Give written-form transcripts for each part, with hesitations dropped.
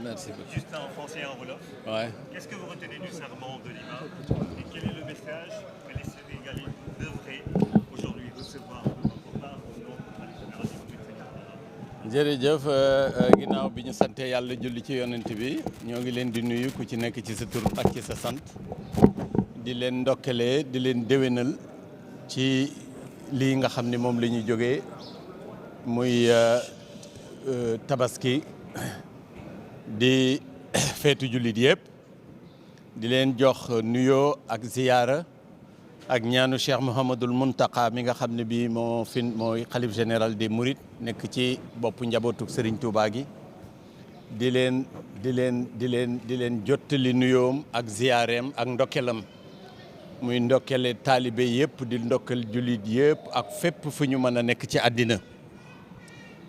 Merci beaucoup. Juste en français et en wolof. Ouais. Qu'est-ce que vous retenez du serment de l'imam et quel est le message que les Sénégalais devraient aujourd'hui recevoir de votre part au nom de la génération du Sénégal? jërëjëf ginnaaw bi ñu sante yàlla julli ci yonent bi ñoo ngi leen di nuyu ku ci nekk ci sa tur ak ci sa sant di leen ndokkelee di leen déwénal ci lii nga xam ni moom la ñuy jógee muy tabaski di feetu jullit yëpp di leen jox nuyoo ak ziyaara ak ñaanu Cheikh Mouhamadul Mountakha mi nga xam ne bii mooy xalif général des Mourides nekk ci boppu njabootu Serigne Touba gi di leen jottali nuyoom ak ziyaareem ak ndokkelam muy ndokkele taalibe yëpp di ndokkel jullit yëpp ak fépp fu ñu mën a nekk ci àddina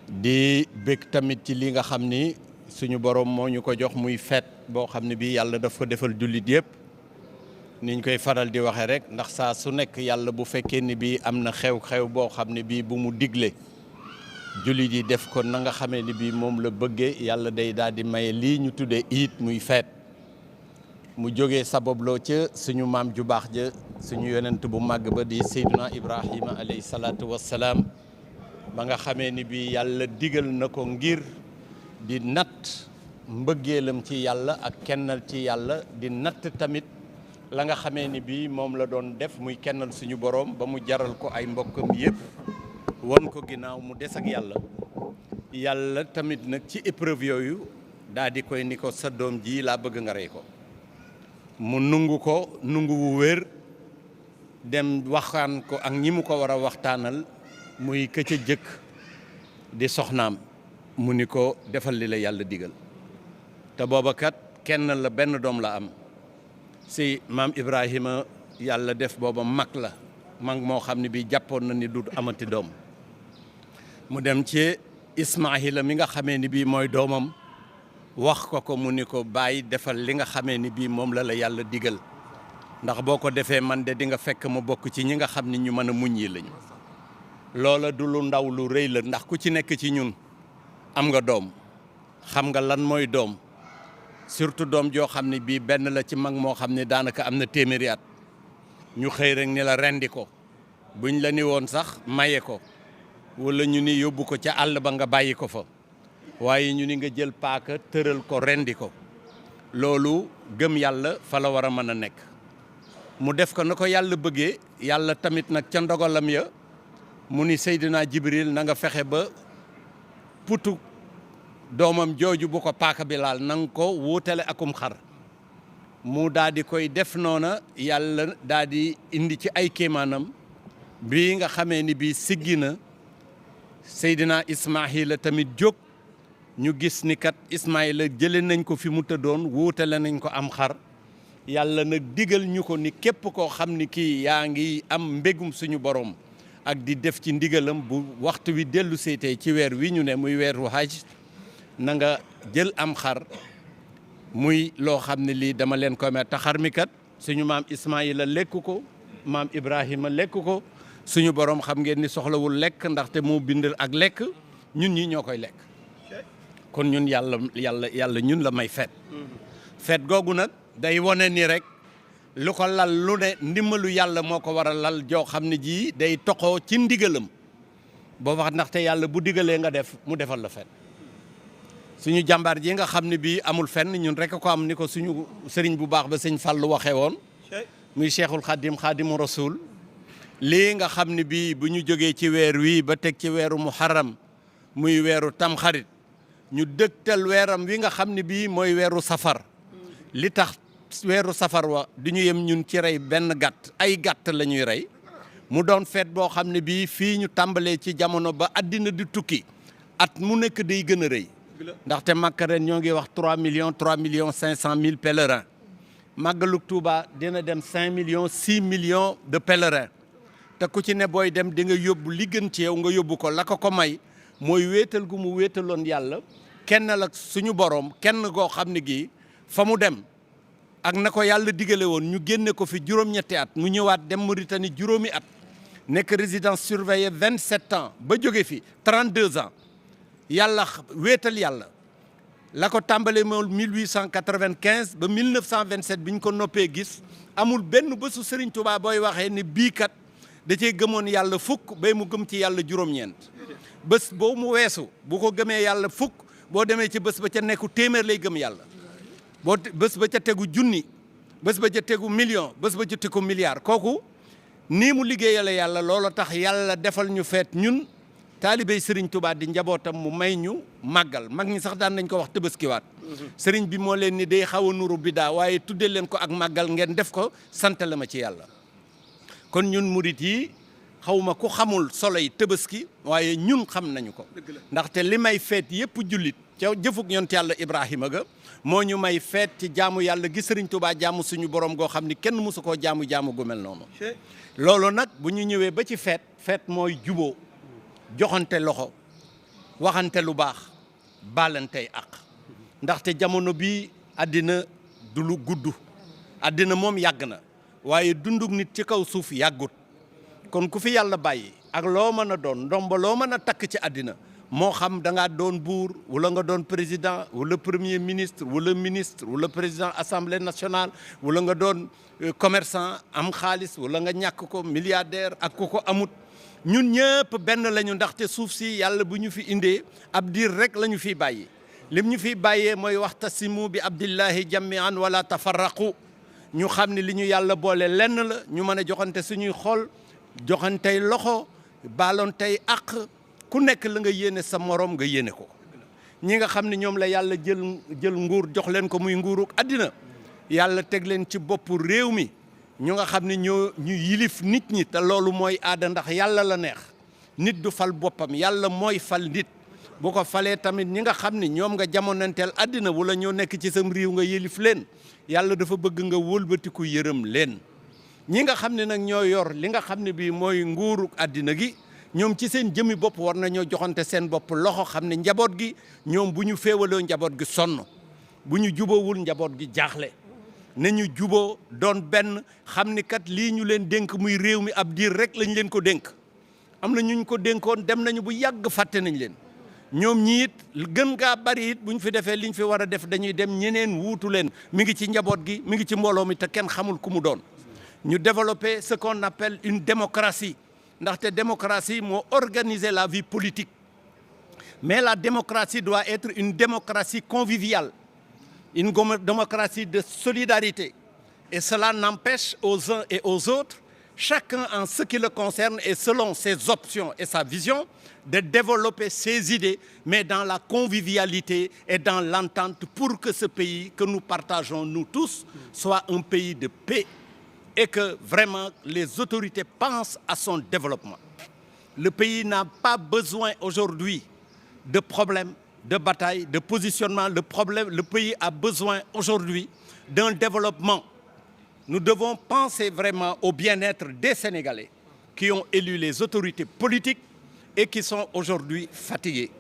di bég tamit ci li nga xam ni suñu borom moo ñu ko jox muy feet boo xam ne bii yàlla daf ko defal jullit yëpp niñ koy faral di waxee rek ndax saa su nekk yàlla bu fekkee ni bii am na xew-xew boo xam ne bii bu mu digle jullit yi def ko na nga xamee ni bii moom la bëggee yàlla day daal di maye lii ñu tuddee iit muy feet mu jógee sababloo ca suñu maam ju baax ja suñu yonent bu màgg ba di Seydina Ibrahima alayhi salaatu wassalaam ba nga xamee ni bii yàlla digal na ko ngir di natt mbëggeelam ci yàlla ak kennal ci yàlla di natt tamit la nga xamee ni bii moom la doon def muy kennal suñu borom ba mu jaral ko ay mbokkam yëpp won ko ginnaaw mu des ak yàlla tamit nag ci épreuve yooyu daal di koy ni ko sa doom ji laa bëgg nga rey ko mu nungu ko nungu wu wér dem waxtaan ko ak ñi mu ko war a waxtaanal muy ka ca jëkk di soxnaam mu ni ko defal li la yàlla digal te booba kat kenn la benn doom la am si maam Ibrahima yàlla def booba mag la mag moo xam ne bi jàppoon na ni du amati doom mu dem ci Ismaahila mi nga xamee ni bii mooy doomam wax ko mu ni ko bàyyi defal li nga xamee ni bii moom la yàlla digal ndax boo ko defee man de di nga fekk ma bokk ci ñi nga xam ni ñu mën a muñ yi lañu loola du lu ndaw lu rëy la ndax ku ci nekk ci ñun am nga doom xam nga lan mooy doom surtout doom joo xam ne bii benn la ci mag moo xam ne daanaka am na téeméeri at ñu xëy rek ni la rendi ko buñ la ni woon sax maye ko wala ñu ni yóbbu ko ca àll ba nga bàyyi ko fa waaye ñu ni nga jël paaka tëral ko rendi ko loolu gëm yàlla fa la war a mën a nekk mu def ko na ko yàlla bëggee yàlla tamit nag ca ndogalam ya mu ni Seydina Jibril na nga fexe ba putu doomam jooju bu ko paaka bi laal na nga ko wuutale akum xar mu daal di koy def noona yàlla daal di indi ci ay kéemaanam bii nga xamee ni bii siggi na Seydina Ismaahila tamit jóg ñu gis ni kat Ismaahila jële nañ ko fi mu tëddoon wuutale nañ ko am xar yàlla nag digal ñu ko ni képp koo xam ni kii yaa ngi am mbégum suñu borom ak di def ci ndigalam bu waxtu wi dellu seetee ci weer wi ñu ne muy weeru hajj na nga jël am xar muy loo xam ne lii dama leen ko may te xar mi kat suñu maam Ismaayila lekk ko maam Ibrahima lekk ko suñu borom xam ngeen ni soxlawul lekk ndaxte moo bind ak lekk ñun ñi ñoo koy lekk kon ñun yàlla ñun la may feet googu nag day wone ni rek lu ko lal lu ne ndimbalu yàlla moo ko war a lal joo xam ne jii day toxoo ci ndigalam boo wax ndaxte yàlla bu digalee nga def mu defal la feet suñu jàmbaar ji nga xam ne bii amul fenn ñun rek ko am ni ko suñu sëriñ bu baax ba sëñ Fallu waxee woon muy Cheikhul Khadim Khadimu Rasul lii nga xam ne bii bu ñu jógee ci weer wii ba teg ci weeru muharram muy weeru tamxarit ñu dëgtal weeram wi nga xam ne bii mooy weeru safar li tax weeru safar wa du ñu yem ñun ci rey benn gàtt ay gàtt la ñuy rey mu doon feet boo xam ne bii fii ñu tàmbalee ci jamono ba àddina di tukki at mu nekk day gën a rëy ndaxte Makka ren ñoo ngi wax 3 millions 500 000 pèlerins màggalug Touba dina dem 5 millions 6 millions de pèlerins te ku ci ne booy dem di nga yóbbu li gën ci yow nga yóbbu ko la ko may mooy wéetal gu mu wéetaloon yàlla kenn la suñu borom kenn goo xam ne gii fa mu dem ak na ko yàlla digale woon ñu génne ko fi juróom-ñetti at mu ñëwaat dem Mauritanie juróomi at nekk résidence surveillée 27 ans ba jóge fi 32 ans yàlla wéetal yàlla la ko tàmbale moom 1895 ba 1927 bi ñu ko noppee gis amul benn bésu Serigne Touba booy waxee ni bii kat da cee gëmoon yàlla fukk bay mu gëm ci yàlla juróom-ñeent bés boo mu weesu bu ko gëmee yàlla fukk boo demee ci bés ba ca nekku téeméer lay gëm yàlla boo bés ba ca tegu junni bés ba ca tegu million bés ba ca tegu milliard kooku nii mu liggéeyale yàlla loolu tax yàlla defal ñu feet ñun taalibey Serigne Touba di njabootam mu may ñu màggal mag ñi sax daan nañ ko wax tëbaskiwaat Serigne bi moo leen ni day xaw a nuru bidaa waaye tuddee leen ko ak màggal ngeen def ko sant la ma ci yàlla kon ñun murit yi xawma ku xamul solo yi tëbaski waaye ñun xam nañu ko ndaxte li may feet yëpp jullit ca jëfug yonent yàlla Ibrahima ga moo ñu may feet ci jaamu yàlla gi Serigne Touba jaamu suñu borom goo xam ni kenn mësu koo jaamu gu mel noonu loolu nag bu ñu ñëwee ba ci feet mooy juboo joxante loxo waxante lu baax baalantey ak ndaxte jamono bi àddina du lu gudd àddina moom yàgg na waaye dundug nit ci kaw suuf yàggut kon ku fi yàlla bàyyi ak loo mën a doon ndomba loo mën a takk ci àddina moo xam da ngaa doon buur wala nga doon président wala premier ministre wala président assemblée nationale wala nga doon commerçant am xaalis wala nga ñàkk ko milliardaire ak ku ko amut ñun ñëpp benn lañu ndaxte suuf si yàlla bu ñu fi indee ab diir rek la ñu fiy bàyyi lim ñu fiy bàyyee mooy waxtasimu bi abdillahi jamian wala tafarraqu ñu xam ne li ñu yàlla boole lenn la ñu mën a joxante suñuy xol joxantey loxo baalontey àq ku nekk la nga yéene sa morom nga yéene ko ñi nga xam ne ñoom la yàlla jël nguur jox leen ko muy nguuruk àddina yàlla teg leen ci boppu réew mi ñu nga xam ne ñu yilif nit ñi te loolu mooy aada ndax yàlla la neex nit du fal boppam yàlla mooy fal nit bu ko falee tamit ñi nga xam ne ñoom nga jamonanteel àddina wala ñoo nekk ci sam réew nga yilif leen yàlla dafa bëgg nga wëlbatiku yërëm leen ñi nga xam ne nag ñoo yor li nga xam ne bii mooy nguuruk àddina gi ñoom ci seen jëmmi bopp war nañoo joxante seen bopp loxo xam ne njaboot gi ñoom bu ñu féewaloo njaboot gi sonn bu ñu jubóowul njaboot gi jaaxle nañu juboo doon benn xam ni kat lii ñu leen dénk muy réew mi ab diir rek lañ leen ko dénk am na ñu ko dénkoon dem nañu bu yàgg fàtte nañ leen ñoom ñi it gën ngaa bari it bu ñu fi defee liñ fi war a def dañuy dem ñeneen wuutu leen mi ngi ci njaboot gi mi ngi ci mbooloo mi te kenn xamul ku mu doon ñu développer ce qu'on appelle une démocratie ndaxte démocratie moo organiser la vie politique mais la démocratie doit être une démocratie conviviale une démocratie de solidarité et cela n'empêche aux uns et aux autres chacun en ce qui le concerne et selon ses options et sa vision de développer ses idées mais dans la convivialité et dans l'entente pour que ce pays que nous partageons nous tous soit un pays de paix et que vraiment les autorités pensent à son développement. Le pays n'a pas besoin aujourd'hui de problèmes, de batailles, de positionnement. Le pays a besoin aujourd'hui d'un développement. Nous devons penser vraiment au bien-être des Sénégalais qui ont élu les autorités politiques et qui sont aujourd'hui fatigués.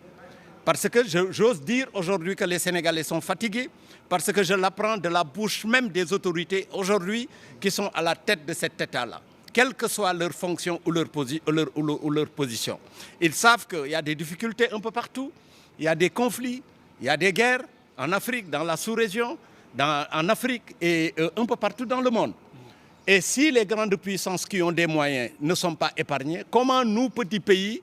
Parce que j'ose dire aujourd'hui que les Sénégalais sont fatigués parce que je l'apprends de la bouche même des autorités aujourd'hui qui sont à la tête de cet État-là, quelle que soit leur fonction ou leur position. Ils savent qu'il y a des difficultés un peu partout, il y a des conflits, il y a des guerres en Afrique, dans la sous-région, en Afrique et un peu partout dans le monde. Et si les grandes puissances qui ont des moyens ne sont pas épargnées, comment nous, petit pays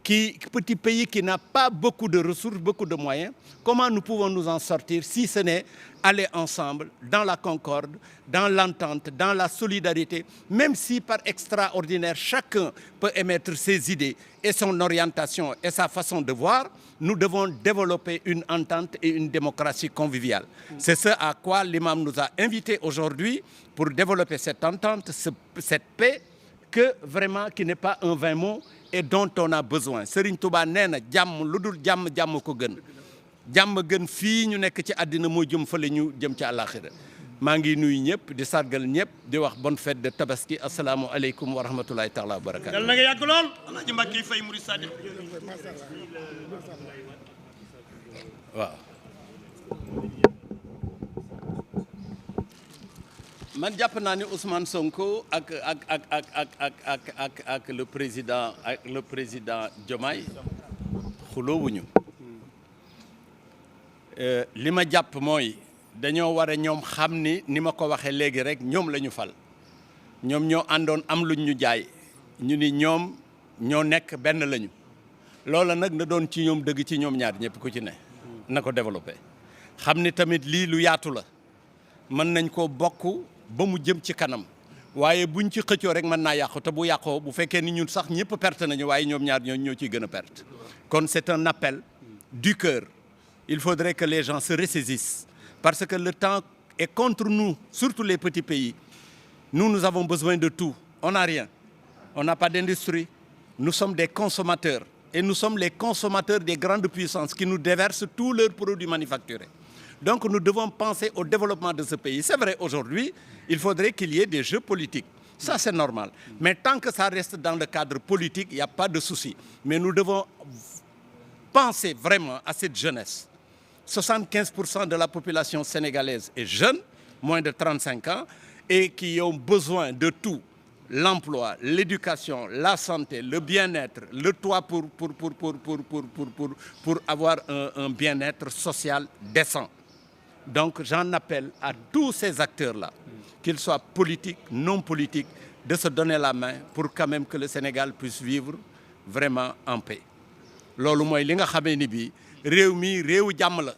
qui n'a pas beaucoup de ressources, beaucoup de moyens, comment nous pouvons nous en sortir si ce n'est aller ensemble dans la concorde, dans l'entente, dans la solidarité, même si par extraordinaire chacun peut émettre ses idées et son orientation et sa façon de voir, nous devons développer une entente et une démocratie conviviale. C'est ce à quoi l'imam nous a invités aujourd'hui pour développer cette entente, cette paix, que vraiment qui n'est pas un vain mot et dont on a besoin. Serigne Touba nee na jàmm lu dul jàmm jàmm ko gën jàmm gën fii ñu nekk ci àddina moo jëm fële ñu jëm ci àllaaxira maa ngi nuyu ñëpp di sargal ñëpp di wax bonne fête de tabaski asalaamualeykum wa rahmatulahi taala wa barakatu. yàlla na nga yàgg lool Alaaji Mbàkke Fay Murid Sadiq. waaw. man jàpp naa ni Ousmane Sonko ak le président Diomaye xuloowuñu li ma jàpp mooy dañoo war a ñoom xam ni ma ko waxee léegi rek ñoom la ñu fal ñoom ñoo àndoon am luñ ñu jaay ñu ni ñoom ñoo nekk benn lañu loola nag na doon ci ñoom dëgg ci ñoom ñaar ñëpp ku ci ne na ko développé xam ni tamit lii lu yaatu la mën nañ koo bokk ba mu jëm ci kanam waaye buñ ci xëccoo rek mën naa yàqu te bu yàqoo bu fekkee ni ñun sax ñëpp perte nañu waaye ñoom ñaar ñoo ciy gën a perte kon c'est un appel du cœur. Il faudrait que les gens se ressaisissent parce que le temps est contre nous, surtout les petits pays. Nous avons besoin de tout. On n'a rien. On n'a pas d'industrie. Nous sommes des consommateurs et nous sommes les consommateurs des grandes puissances qui nous déversent tous leurs produits manufacturés. Donc nous devons penser au développement de ce pays. C'est vrai, aujourd'hui, il faudrait qu'il y ait des jeux politiques. Ça, c'est normal. Mais tant que ça reste dans le cadre politique, il n'y a pas de souci. Mais nous devons penser vraiment à cette jeunesse. 75% de la population sénégalaise est jeune, moins de 35 ans, et qui ont besoin de tout. L'emploi, l'éducation, la santé, le bien-être, le toit pour avoir un bien-être social décent. Donc j'en appelle à tous ces acteurs-là, qu'ils soient politiques, non politiques, de se donner la main pour quand même que le Sénégal puisse vivre vraiment en paix. Loolu mooy li nga xamee ni bii réew mi réewu jàmm la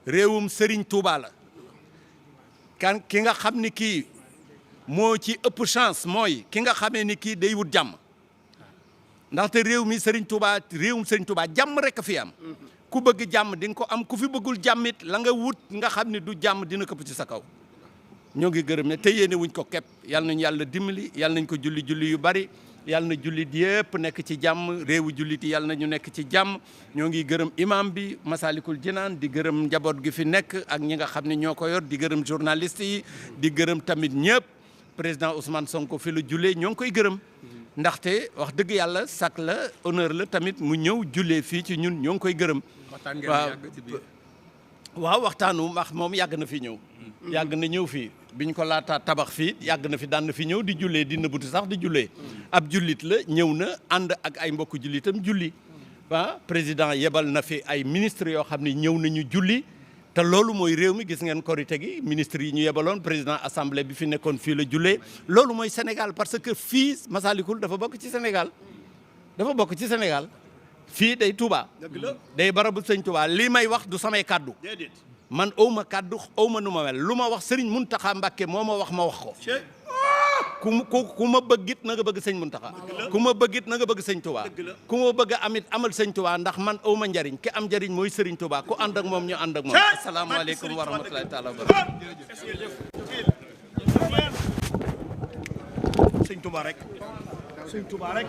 réewum Serigne Touba la kan ki nga xam ni kii moo ci ëpp chance mooy ki nga xamee ni kii day wut jàmm ndaxte réew mi Serigne Touba réewum Serigne Touba jàmm rek a fi am ku bëgg jàmm di nga ko am ku fi bëggul jàmm it la nga wut nga xam ni du jàmm dina këpp ci sa kaw ñoo ngi gërëm ne te yéene wuñ ko képp yàlla nañu yàlla dimbali yàlla nañ ko julli yu bari yàlla na jullit yëpp nekk ci jàmm réewu jullit yi yàlla na ñu nekk ci jàmm ñoo ngi gërëm imam bi Masalikul Jinaan di gërëm njaboot gi fi nekk ak ñi nga xam ne ñoo ko yor di gërëm journaliste yi di gërëm tamit ñëpp président Ousmane Sonko fi la jullee ñoo ngi koy gërëm ndaxte wax dëgg yàlla sac la honneur la tamit mu ñëw jullee fii ci ñun ñoo ngi koy gërëm. waaw waxtaanu wax moom yàgg na fi ñëw. yàgg na ñëw fii biñ ko laataa tabax fii yàgg na fi daan na fi ñëw di jullee di nëbbuti sax di jullee ab jullit la ñëw na ànd ak ay mbokku jullitam julli président yebal na fi ay ministres yoo xam ne ñëw nañu julli te loolu mooy réew mi gis ngeen korite gi ministres yi ñu yebaloon président assemblée bi fi nekkoon fii la jullee loolu mooy Sénégal parce que fii Masalikul dafa bokk ci Sénégal fii day Touba day barabu sëñ Touba lii may wax du samay kàddu man awma kàddu awma nu ma mel lu ma wax Serigne Mountakha Mbacké moo ma wax ko ku ma bëggit na nga bëgg sëñ Mountakha ku ma bëggit na nga bëgg sëñ Touba ku ma bëgg amit amal sëñ Touba ndax man awma njariñ ki am njariñ mooy Serigne Touba ku ànd ak moom ñu ànd ak moom asalaamaaleykum wa rahmatulahi taala wa barakatuh sëñ Touba rek